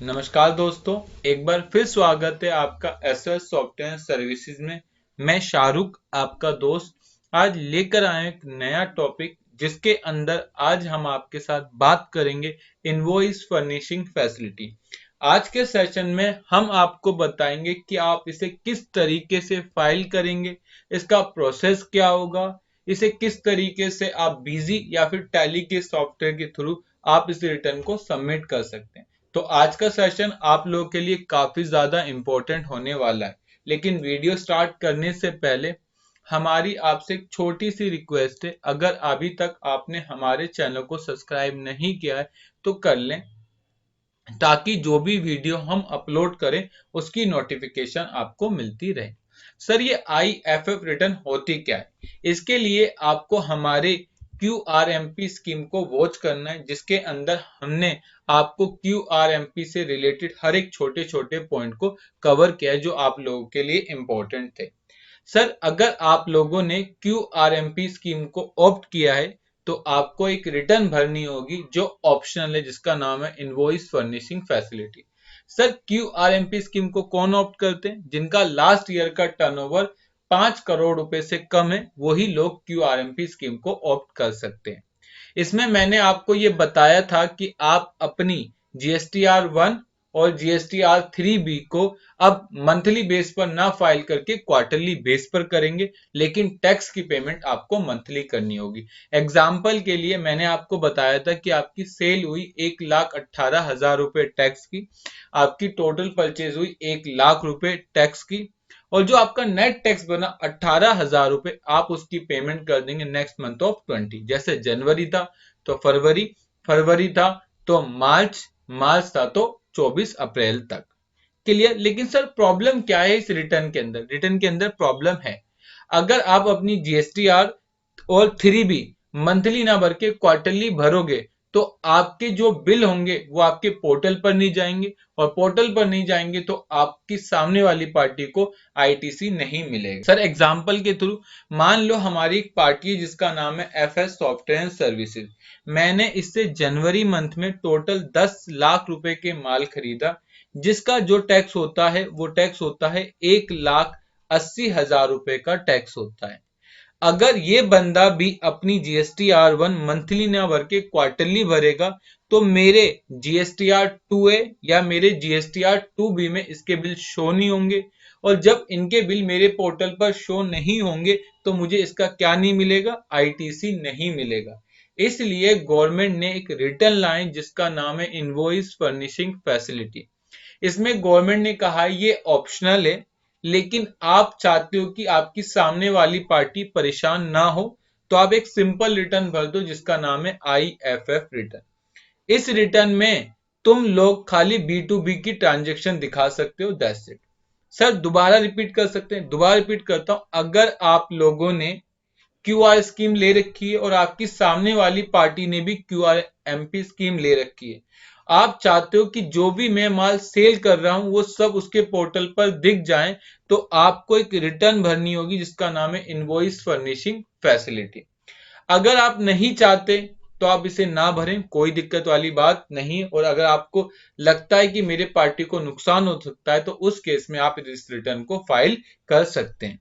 नमस्कार दोस्तों, एक बार फिर स्वागत है आपका एसएस सॉफ्टवेयर सर्विसेज में। मैं शाहरुख आपका दोस्त आज लेकर आए एक नया टॉपिक जिसके अंदर आज हम आपके साथ बात करेंगे इनवॉइस फर्निशिंग फैसिलिटी। आज के सेशन में हम आपको बताएंगे कि आप इसे किस तरीके से फाइल करेंगे, इसका प्रोसेस क्या होगा, इसे किस तरीके से आप बिजी या फिर टैली के सॉफ्टवेयर के थ्रू आप इस रिटर्न को सबमिट कर सकते हैं। तो आज का सेशन आप लोगों के लिए काफी ज्यादा इंपॉर्टेंट होने वाला है। लेकिन वीडियो स्टार्ट करने से पहले हमारी आपसे एक छोटी सी रिक्वेस्ट है, अगर अभी तक आपने हमारे चैनल को सब्सक्राइब नहीं किया है तो कर लें, ताकि जो भी वीडियो हम अपलोड करें उसकी नोटिफिकेशन आपको मिलती रहे। सर, ये IFF रिटर्न होती क्या है? इसके लिए आपको हमारे QRMP स्कीम को वॉच करना है, जिसके अंदर हमने आपको QRMP से रिलेटेड हर एक छोटे छोटे पॉइंट को कवर किया है जो आप लोगों के लिए इंपॉर्टेंट थे। सर, अगर आप लोगों ने QRMP स्कीम को ऑप्ट किया है तो आपको एक रिटर्न भरनी होगी जो ऑप्शनल है, जिसका नाम है invoice furnishing facility. Sir, QRMP scheme को कौन ऑप्ट करते हैं? जिनका लास्ट ईयर का टर्नओवर 5 करोड़ रुपए से कम है, वही लोग QRMP स्कीम को ऑप्ट कर सकते हैं। इसमें मैंने आपको ये बताया था कि आप अपनी GSTR 1 और GSTR 3B को अब मंथली बेस पर ना फाइल करके क्वार्टरली बेस पर करेंगे, लेकिन टैक्स की पेमेंट आपको मंथली करनी होगी। एग्जाम्पल के लिए मैंने आपको बताया था कि आपकी सेल हुई 1,18,000 रुपए टैक्स की, आपकी टोटल परचेज हुई 1,00,000 रुपए टैक्स की, और जो आपका नेट टैक्स बना 18,000 रुपए, आप उसकी पेमेंट कर देंगे नेक्स्ट मंथ ऑफ 20। जैसे जनवरी था तो फरवरी, फरवरी था तो मार्च, मार्च था तो 24 अप्रैल तक। क्लियर? लेकिन सर, प्रॉब्लम क्या है इस रिटर्न के अंदर? रिटर्न के अंदर प्रॉब्लम है, अगर आप अपनी GSTR और 3B मंथली ना भर के क्वार्टरली भरोगे तो आपके जो बिल होंगे वो आपके पोर्टल पर नहीं जाएंगे, और पोर्टल पर नहीं जाएंगे तो आपकी सामने वाली पार्टी को ITC नहीं मिलेगा। सर, एग्जांपल के थ्रू मान लो हमारी एक पार्टी है जिसका नाम है FS सॉफ्टवेयर सर्विसेज। मैंने इससे जनवरी मंथ में टोटल 10 लाख रुपए के माल खरीदा, जिसका जो टैक्स होता है वो टैक्स होता है 1,80,000 रुपए का टैक्स होता है। अगर ये बंदा भी अपनी GSTR 1 मंथली ना भर के क्वार्टरली भरेगा तो मेरे GSTR 2A या मेरे GSTR 2B में इसके बिल शो नहीं होंगे, और जब इनके बिल मेरे पोर्टल पर शो नहीं होंगे तो मुझे इसका क्या नहीं मिलेगा? ITC नहीं मिलेगा। इसलिए गवर्नमेंट ने एक रिटर्न लाइन जिसका नाम है इनवॉइस फर्निशिंग फैसिलिटी। इसमें गवर्नमेंट ने कहा है ये ऑप्शनल है, लेकिन आप चाहते हो कि आपकी सामने वाली पार्टी परेशान ना हो, तो आप एक सिंपल रिटर्न भर दो जिसका नाम है IFF रिटर्न। इस रिटर्न में तुम लोग खाली B2B की ट्रांजेक्शन दिखा सकते हो, दैट्स इट। सर, दोबारा रिपीट कर सकते हैं? दोबारा रिपीट करता हूं, अगर आप लोगों ने QR स्कीम ले रखी है और आपकी सामने वाली पार्टी ने भी QRMP स्कीम ले रखी है, आप चाहते हो कि जो भी मैं माल सेल कर रहा हूं वो सब उसके पोर्टल पर दिख जाए, तो आपको एक रिटर्न भरनी होगी जिसका नाम है इनवॉइस फर्निशिंग फैसिलिटी। अगर आप नहीं चाहते तो आप इसे ना भरें, कोई दिक्कत वाली बात नहीं। और अगर आपको लगता है कि मेरे पार्टी को नुकसान हो सकता है तो उस केस में आप इस रिटर्न को फाइल कर सकते हैं।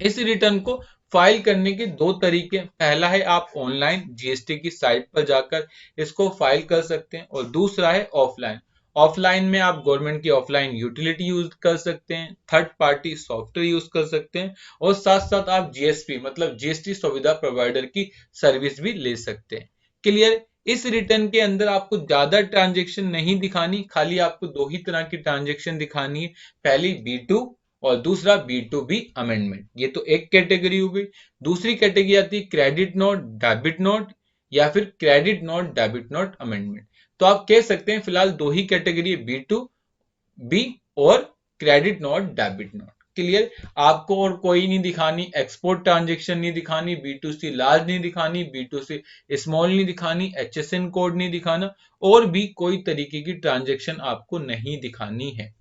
इस रिटर्न को फाइल करने के दो तरीके, पहला है आप ऑनलाइन GST की साइट पर जाकर इसको फाइल कर सकते हैं, और दूसरा है ऑफलाइन। ऑफलाइन में आप गवर्नमेंट की ऑफलाइन यूटिलिटी यूज कर सकते हैं, थर्ड पार्टी सॉफ्टवेयर यूज कर सकते हैं, और साथ साथ आप GSP मतलब GST सुविधा प्रोवाइडर की सर्विस भी ले सकते हैं। क्लियर? इस रिटर्न के अंदर आपको ज्यादा ट्रांजेक्शन नहीं दिखानी, खाली आपको दो ही तरह की ट्रांजेक्शन दिखानी है, पहली B2 और दूसरा B2B अमेंडमेंट। ये तो एक कैटेगरी हो गई। दूसरी कैटेगरी आती है क्रेडिट नोट, डेबिट नोट, या फिर credit note, debit note amendment. तो आप कह सकते हैं फिलहाल दो ही कैटेगरी है, B2B और credit note, debit note. Clear? आपको और कोई नहीं दिखानी, एक्सपोर्ट ट्रांजेक्शन नहीं दिखानी, B2C लार्ज नहीं दिखानी, B2C स्मॉल नहीं दिखानी, HSN कोड नहीं दिखाना, और भी कोई तरीके की ट्रांजेक्शन आपको नहीं दिखानी है।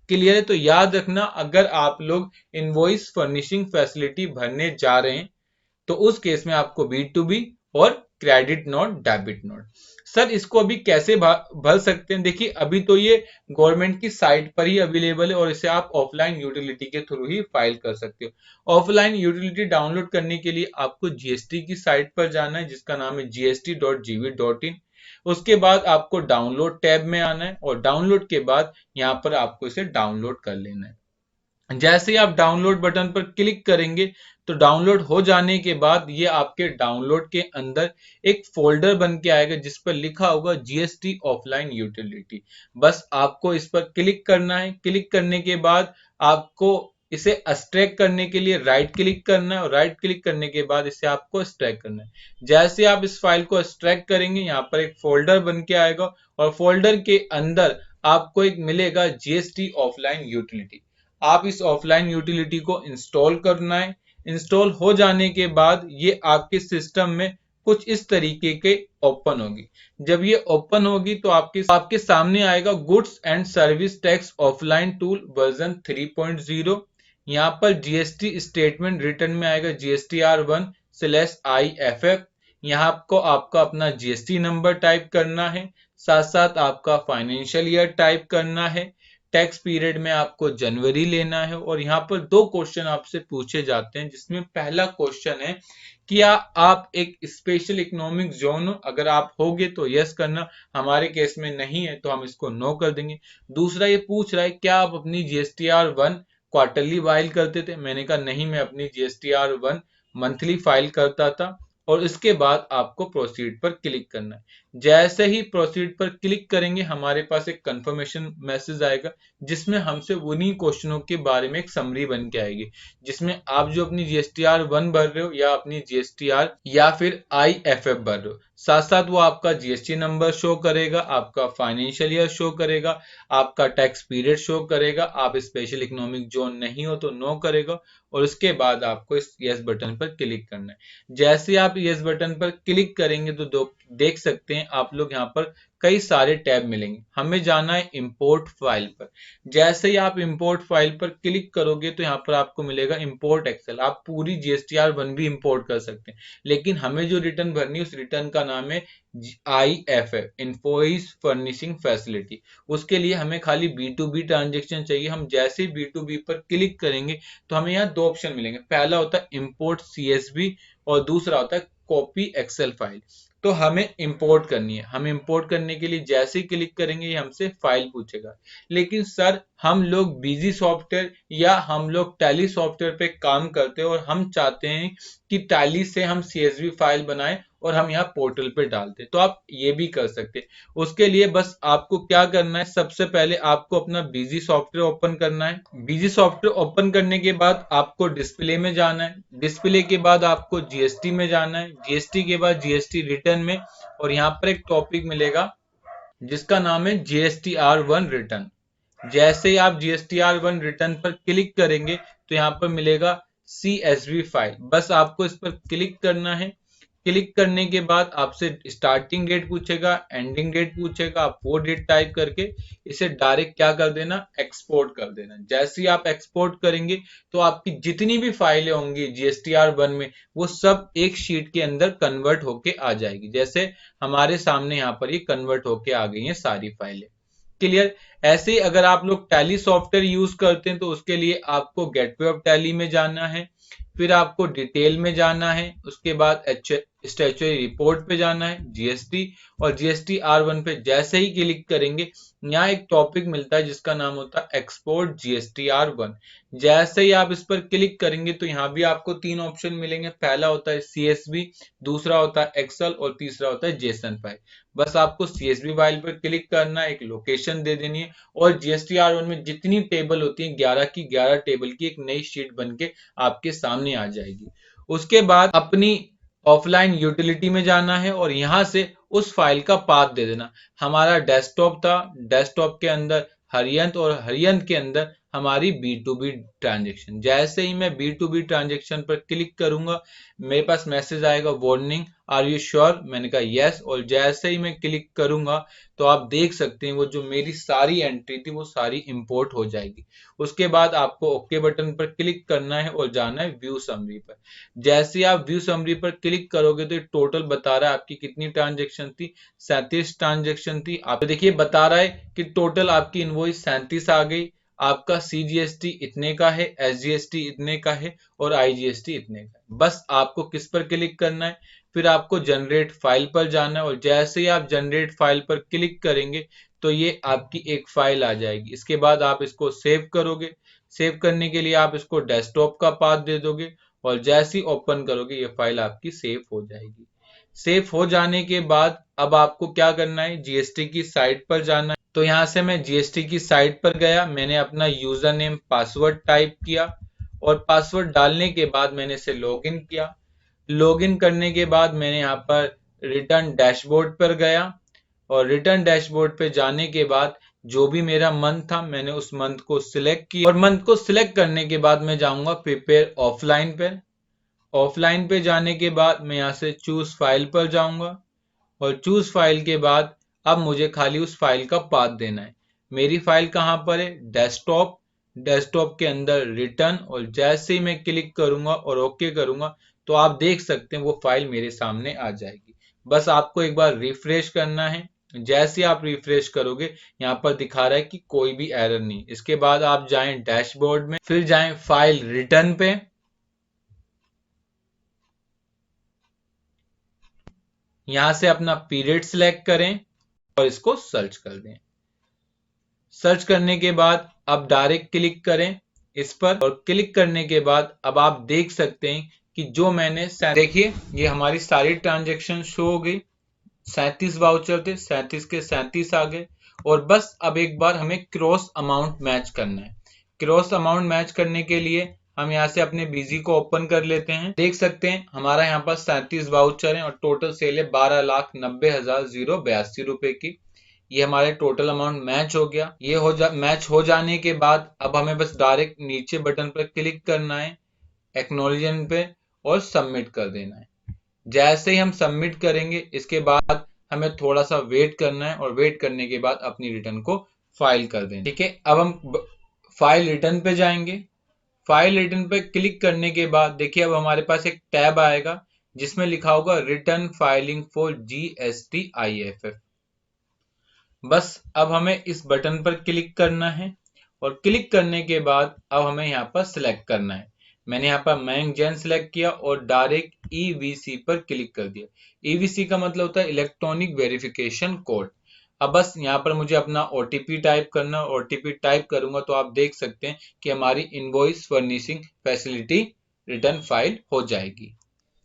क्लियर है? तो याद रखना, अगर आप लोग इनवॉइस फर्निशिंग फैसिलिटी भरने जा रहे हैं तो उस केस में आपको B2B और credit note, debit note. Sir इसको अभी कैसे भर सकते हैं? देखिए अभी तो ये गवर्नमेंट की साइट पर ही अवेलेबल है और इसे आप ऑफलाइन यूटिलिटी के थ्रू ही फाइल कर सकते हो। ऑफलाइन यूटिलिटी डाउनलोड करने के लिए आपको जीएसटी की साइट पर जाना है जिसका नाम है gst.gv.in। उसके बाद आपको डाउनलोड टैब में आना है और डाउनलोड के बाद यहाँ पर आपको इसे डाउनलोड कर लेना है। जैसे ही आप डाउनलोड बटन पर क्लिक करेंगे तो डाउनलोड हो जाने के बाद ये आपके डाउनलोड के अंदर एक फोल्डर बन के आएगा जिस पर लिखा होगा जीएसटी ऑफलाइन यूटिलिटी। बस आपको इस पर क्लिक करना है। क्लिक करने के बाद आपको इसे एक्सट्रैक्ट करने के लिए राइट क्लिक करना है और राइट क्लिक करने के बाद इसे आपको एक्सट्रैक्ट करना है। जैसे आप इस फाइल को एक्सट्रैक्ट करेंगे यहाँ पर एक फोल्डर बन के आएगा और फोल्डर के अंदर आपको एक मिलेगा जीएसटी ऑफलाइन यूटिलिटी। आप इस ऑफलाइन यूटिलिटी को इंस्टॉल करना है। इंस्टॉल हो जाने के बाद ये आपके सिस्टम में कुछ इस तरीके के ओपन होगी। जब ये ओपन होगी तो आपके सामने आएगा goods and service tax offline tool version 3.0। यहाँ पर जीएसटी स्टेटमेंट रिटर्न में आएगा GSTR1/IFF। यहाँ आपको आपका अपना जीएसटी नंबर टाइप करना है, साथ साथ आपका फाइनेंशियल ईयर टाइप करना है। टैक्स पीरियड में आपको जनवरी लेना है और यहाँ पर 2 क्वेश्चन आपसे पूछे जाते हैं जिसमें पहला क्वेश्चन है क्या आप एक स्पेशल इकोनॉमिक जोन हो? अगर आप होगे तो यस करना, हमारे केस में नहीं है तो हम इसको नो कर देंगे। दूसरा ये पूछ रहा है क्या आप अपनी GSTR1 क्वार्टरली फाइल करते थे? मैंने कहा नहीं, मैं अपनी GSTR1 मंथली फाइल करता था। और इसके बाद आपको प्रोसीड पर क्लिक करना है। जैसे ही प्रोसीड पर क्लिक करेंगे हमारे पास एक कंफर्मेशन मैसेज आएगा जिसमें हमसे उन्हीं क्वेश्चनों के बारे में एक समरी बन के आएगी जिसमें आप जो अपनी GSTR1 भर रहे हो या अपनी GSTR या फिर IFF भर रहे हो, साथ साथ वो आपका जीएसटी नंबर शो करेगा, आपका फाइनेंशियल ईयर शो करेगा, आपका टैक्स पीरियड शो करेगा। आप स्पेशल इकोनॉमिक जोन नहीं हो तो नो करेगा और उसके बाद आपको इस यस बटन पर क्लिक करना है। जैसे आप यस बटन पर क्लिक करेंगे तो देख सकते हैं आप लोग यहाँ पर कई सारे टैब मिलेंगे। हमें जाना है इंपोर्ट फाइल पर। जैसे ही आप इंपोर्ट फाइल पर क्लिक करोगे तो यहाँ पर आपको मिलेगा इंपोर्ट एक्सेल। आप पूरी GSTR1 भी इंपोर्ट कर सकते हैं, लेकिन हमें जो रिटर्न भरनी है उस रिटर्न का नाम है IFF, इनवॉइस फर्निशिंग फैसिलिटी। उसके लिए हमें खाली B2B ट्रांजेक्शन चाहिए। हम जैसे ही B2B पर क्लिक करेंगे तो हमें यहाँ 2 ऑप्शन मिलेंगे। पहला होता है इंपोर्ट CSV और दूसरा होता है कॉपी एक्सेल फाइल। तो हमें इंपोर्ट करनी है। हम इंपोर्ट करने के लिए जैसे ही क्लिक करेंगे ये हमसे फाइल पूछेगा। लेकिन सर हम लोग बिजी सॉफ्टवेयर या हम लोग टैली सॉफ्टवेयर पे काम करते हैं और हम चाहते हैं कि टैली से हम CSV फाइल बनाएं और हम यहाँ पोर्टल पे डालते, तो आप ये भी कर सकते हैं। उसके लिए बस आपको क्या करना है, सबसे पहले आपको अपना बिजी सॉफ्टवेयर ओपन करना है। बिजी सॉफ्टवेयर ओपन करने के बाद आपको डिस्प्ले में जाना है। डिस्प्ले के बाद आपको जीएसटी में जाना है। जीएसटी के बाद जीएसटी रिटर्न में, और यहाँ पर एक टॉपिक मिलेगा जिसका नाम है GSTR1 रिटर्न। जैसे ही आप GSTR1 रिटर्न पर क्लिक करेंगे तो यहाँ पर मिलेगा CSV फाइल। बस आपको इस पर क्लिक करना है। क्लिक करने के बाद आपसे स्टार्टिंग डेट पूछेगा, एंडिंग डेट पूछेगा। आप वो डेट टाइप करके इसे डायरेक्ट क्या कर देना, एक्सपोर्ट कर देना। जैसे ही आप एक्सपोर्ट करेंगे तो आपकी जितनी भी फाइलें होंगी GSTR1 में वो सब एक शीट के अंदर कन्वर्ट होके आ जाएगी। जैसे हमारे सामने यहाँ पर ये कन्वर्ट होके आ गई हैं सारी फाइलें। क्लियर। ऐसे ही अगर आप लोग टैली सॉफ्टवेयर यूज करते हैं तो उसके लिए आपको गेटवे ऑफ टैली में जाना है, फिर आपको डिटेल में जाना है, उसके बाद स्टैट्यूटरी रिपोर्ट पे जाना है, जीएसटी, और GSTR1 पे जैसे ही क्लिक करेंगे यहाँ एक टॉपिक मिलता है जिसका नाम होता है एक्सपोर्ट GSTR1। जैसे ही आप इस पर क्लिक करेंगे तो यहाँ भी आपको 3 ऑप्शन मिलेंगे। पहला होता है CSV, दूसरा होता है एक्सेल और तीसरा होता है जेसन फाइल। बस आपको CSV फाइल पर क्लिक करना है, एक लोकेशन दे देनी है और GSTR1 में जितनी टेबल होती है 11 की 11 टेबल की एक नई शीट बनके आपके सामने आ जाएगी। उसके बाद अपनी ऑफलाइन यूटिलिटी में जाना है और यहां से उस फाइल का पाथ दे देना। हमारा डेस्कटॉप था, डेस्कटॉप के अंदर हरियंत और हरियंत के अंदर हमारी B2B ट्रांजेक्शन। जैसे ही मैं B2B ट्रांजेक्शन पर क्लिक करूंगा मेरे पास मैसेज आएगा वार्निंग आर यू श्योर, मैंने कहा यस, और जैसे ही मैं क्लिक करूंगा तो आप देख सकते हैं वो जो मेरी सारी एंट्री थी वो सारी इंपोर्ट हो जाएगी। उसके बाद आपको ओके बटन पर क्लिक करना है और जाना है व्यू समरी पर। जैसे ही आप व्यू समरी पर क्लिक करोगे तो टोटल बता रहा है आपकी कितनी ट्रांजेक्शन थी, 37 ट्रांजेक्शन थी। आप देखिए बता रहा है कि टोटल आपकी इनवॉइस 37 आ गई, आपका CGST इतने का है, SGST इतने का है और IGST इतने का है। बस आपको किस पर क्लिक करना है, फिर आपको जनरेट फाइल पर जाना है और जैसे ही आप जनरेट फाइल पर क्लिक करेंगे तो ये आपकी एक फाइल आ जाएगी। इसके बाद आप इसको सेव करोगे, सेव करने के लिए आप इसको डेस्कटॉप का पाथ दे दोगे और जैसे ही ओपन करोगे ये फाइल आपकी सेव हो जाएगी। सेव हो जाने के बाद अब आपको क्या करना है, GST की साइट पर जाना है। तो यहाँ से मैं GST की साइट पर गया, मैंने अपना यूजर नेम पासवर्ड टाइप किया और पासवर्ड डालने के बाद मैंने इसे लॉगिन किया। लॉगिन करने के बाद मैंने यहाँ पर रिटर्न डैशबोर्ड पर गया और रिटर्न डैशबोर्ड पे जाने के बाद जो भी मेरा मंथ था मैंने उस मंथ को सिलेक्ट किया और मंथ को सिलेक्ट करने के बाद मैं जाऊंगा प्रिपेयर ऑफलाइन पर। ऑफलाइन पे जाने के बाद मैं यहाँ से चूज फाइल पर जाऊंगा और चूज फाइल के बाद अब मुझे खाली उस फाइल का पाथ देना है। मेरी फाइल कहाँ पर है, डेस्कटॉप। डेस्कटॉप के अंदर रिटर्न और जैसे ही मैं क्लिक करूंगा और ओके करूंगा तो आप देख सकते हैं वो फाइल मेरे सामने आ जाएगी। बस आपको एक बार रिफ्रेश करना है। जैसे ही आप रिफ्रेश करोगे यहाँ पर दिखा रहा है कि कोई भी एरर नहीं। इसके बाद आप जाएं डैशबोर्ड में, फिर जाएं फाइल रिटर्न पे, यहां से अपना पीरियड सिलेक्ट करें और इसको सर्च कर दें। सर्च करने के बाद अब डायरेक्ट क्लिक करें इस पर और क्लिक करने के बाद अब आप देख सकते हैं कि जो मैंने देखिए ये हमारी सारी ट्रांजेक्शन शो हो गई। 37 वाउचर थे, 37 के 37 आ गए और बस अब एक बार हमें क्रॉस अमाउंट मैच करना है। क्रॉस अमाउंट मैच करने के लिए हम यहाँ से अपने बीजी को ओपन कर लेते हैं। देख सकते हैं हमारा यहाँ पर 37 वाउचर है और टोटल सेल है 12,90,082 रुपए की। ये हमारे टोटल अमाउंट मैच हो गया। ये मैच हो जाने के बाद अब हमें बस डायरेक्ट नीचे बटन पर क्लिक करना है, एक्नॉलेजमेंट पे, और सबमिट कर देना है। जैसे ही हम सबमिट करेंगे इसके बाद हमें थोड़ा सा वेट करना है और वेट करने के बाद अपनी रिटर्न को फाइल कर देंगे। ठीक है, अब हम फाइल रिटर्न पे जाएंगे। फाइल रिटर्न पे क्लिक करने के बाद देखिए अब हमारे पास एक टैब आएगा जिसमें लिखा होगा रिटर्न फाइलिंग फॉर GST-IFF। बस अब हमें इस बटन पर क्लिक करना है और क्लिक करने के बाद अब हमें यहाँ पर सिलेक्ट करना है। मैंने यहाँ पर मयंक जैन सिलेक्ट किया और डायरेक्ट EVC पर क्लिक कर दिया। EVC का मतलब होता है इलेक्ट्रॉनिक वेरिफिकेशन कोड। अब बस यहाँ पर मुझे अपना OTP टाइप करना, OTP टाइप करूंगा तो आप देख सकते हैं कि हमारी invoice furnishing facility return file हो जाएगी।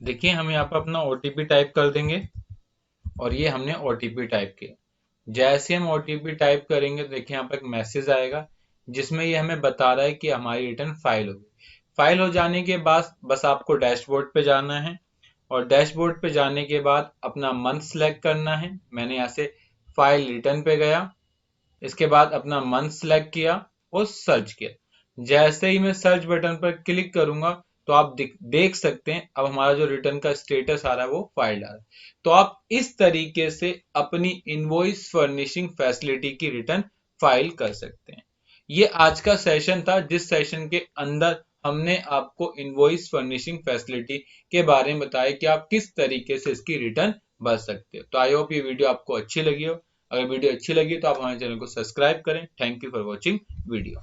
देखिए हम यहाँ पर अपना OTP टाइप कर देंगे और ये हमने OTP टाइप किया। जैसे हम OTP टाइप करेंगे तो देखिए यहाँ पर एक मैसेज आएगा जिसमें ये हमें बता रहा है कि हमारी रिटर्न फाइल हो गई। फाइल हो जाने के बाद बस आपको डैशबोर्ड पे जाना है और डैशबोर्ड पे जाने के बाद अपना मंथ सिलेक्ट करना है। मैंने यहाँ से फाइल रिटर्न पे गया, इसके बाद अपना मंथ सिलेक्ट किया और सर्च किया। जैसे ही मैं सर्च बटन पर क्लिक करूंगा तो आप देख सकते हैं अब हमारा जो रिटर्न का स्टेटस आ रहा है वो फाइल आ रहा है। तो आप इस तरीके से अपनी इनवॉइस फर्निशिंग फैसिलिटी की रिटर्न फाइल कर सकते हैं। ये आज का सेशन था जिस सेशन के अंदर हमने आपको इनवॉइस फर्निशिंग फैसिलिटी के बारे में बताया कि आप किस तरीके से इसकी रिटर्न भर सकते हो। तो आई होप ये वीडियो आपको अच्छी लगी हो। अगर वीडियो अच्छी लगी तो आप हमारे चैनल को सब्सक्राइब करें। Thank you for watching video.